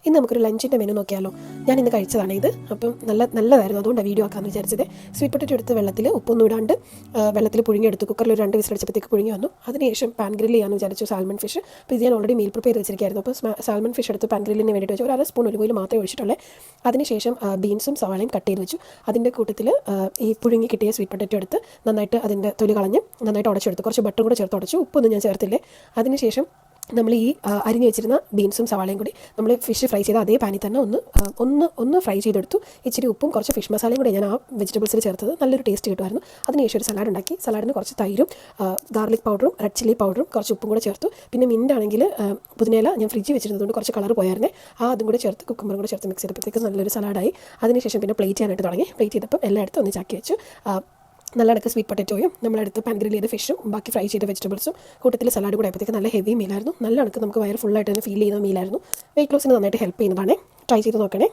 ഇന്ന് നമുക്കൊരു ലഞ്ചിൻ്റെ മെനു നോക്കിയാലോ. ഞാൻ ഇന്ന് കഴിച്ചതാണ് ഇത്. അപ്പം നല്ലതായിരുന്നു, അതുകൊണ്ടാണ് വീഡിയോ ആക്കാമെന്ന് വിചാരിച്ചത്. സ്വീറ്റ് പൊട്ടറ്റോ എടുത്ത് വെള്ളത്തിൽ ഉപ്പൊന്നും ഇടാണ്ട് വെള്ളത്തിൽ പുഴുങ്ങിയെടുത്തു. കുക്കറിൽ ഒരു 2 വിസിലടിച്ചപ്പോഴത്തേക്ക് പുഴുങ്ങി വന്നു. അതിനുശേഷം പാൻ ഗ്രില്ല് ചെയ്യാമെന്ന് വിചാരിച്ചു സാൽമൺ ഫിഷ്. അപ്പോൾ ഇത് ഞാൻ ഓൾറെഡി മീൽ പ്രിപ്പയർ വെച്ചിരിക്കുകയായിരുന്നു. അപ്പോൾ സാൽമൺ ഫിഷ് എടുത്ത് പാൻ ഗ്രില്ലിന് വേണ്ടിയിട്ട് വെച്ചു. ഒരു 1/2 സ്പൂൺ ഒലിവ് ഓയിൽ മാത്രമേ ഒഴിച്ചിട്ടുള്ളൂ. അതിനുശേഷം ബീൻസും സവാളയും കട്ട് ചെയ്ത് വെച്ചു. അതിൻ്റെ കൂട്ടത്തിൽ ഈ പുഴുങ്ങി കിട്ടിയ സ്വീറ്റ് പൊട്ടറ്റോ എടുത്ത് നന്നായിട്ട് അതിൻ്റെ തൊലി കളഞ്ഞ് നന്നായിട്ട് ഉടച്ചെടുത്തു. കുറച്ച് ബട്ടറും കൂടെ ചേർത്ത് ഉടച്ചു. ഉപ്പൊന്നും ഞാൻ ചേർത്തില്ലേ. അതിനുശേഷം നമ്മൾ ഈ അരിഞ്ഞ് വെച്ചിരുന്ന ബീൻസും സവാളയും കൂടി നമ്മൾ ഫിഷ് ഫ്രൈ ചെയ്ത അതേ പാനിൽ തന്നെ ഒന്ന് ഫ്രൈ ചെയ്തെടുത്തു. ഇച്ചിരി ഉപ്പും കുറച്ച് ഫിഷ് മസാലയും കൂടി ഞാൻ ആ വെജിറ്റബിൾസിൽ ചേർത്തത് നല്ലൊരു ടേസ്റ്റ് കിട്ടുമായിരുന്നു. അതിനുശേഷം ഒരു സലാഡ് ഉണ്ടാക്കി. സലാഡിന് കുറച്ച് തൈരും ഗാർലിക് പൗഡറും റെഡ് ചില്ലി പൗഡറും കുറച്ച് ഉപ്പും കൂടെ ചേർത്തു. പിന്നെ മിൻ്റാണെങ്കിൽ പുതിനയില ഞാൻ ഫ്രിഡ്ജിൽ വെച്ചിരുന്നതുകൊണ്ട് കുറച്ച് കളർ പോയായിരുന്നേ, അതും കൂടെ ചേർത്ത് കുക്കുമ്പറും കൂടെ ചേർത്ത് മിക്സ് ചെയ്തപ്പോഴത്തേക്ക് നല്ലൊരു സലാഡായി. അതിനുശേഷം പിന്നെ പ്ലേറ്റ് ചെയ്യാനായിട്ട് തുടങ്ങി. പ്ലേറ്റ് ചെയ്തപ്പോൾ എല്ലായിടത്തും ഒന്ന് ചാക്കി വെച്ചു. നല്ല ഇടയ്ക്ക് സ്വീറ്റ് പൊട്ടറ്റോയും നമ്മളെടുത്ത് പാൻ ഗ്രിൽ ചെയ്ത ഫിഷും ബാക്കി ഫ്രൈ ചെയ്ത വെജിറ്റബിൾസും കൂട്ടത്തിൽ സലാഡ് കൂടെ ആയപ്പോഴത്തേക്ക് നല്ല ഹെവി മീലായിരുന്നു. നല്ല ഇടയ്ക്ക് നമുക്ക് വയറ് ഫുള്ളായിട്ട് തന്നെ ഫീൽ ചെയ്യുന്ന മീലായിരുന്നു. വെയിറ്റ് ലോസിന് നന്നായിട്ട് ഹെൽപ്പ് ചെയ്യുന്നതാണ്. ട്രൈ ചെയ്ത് നോക്കണേ.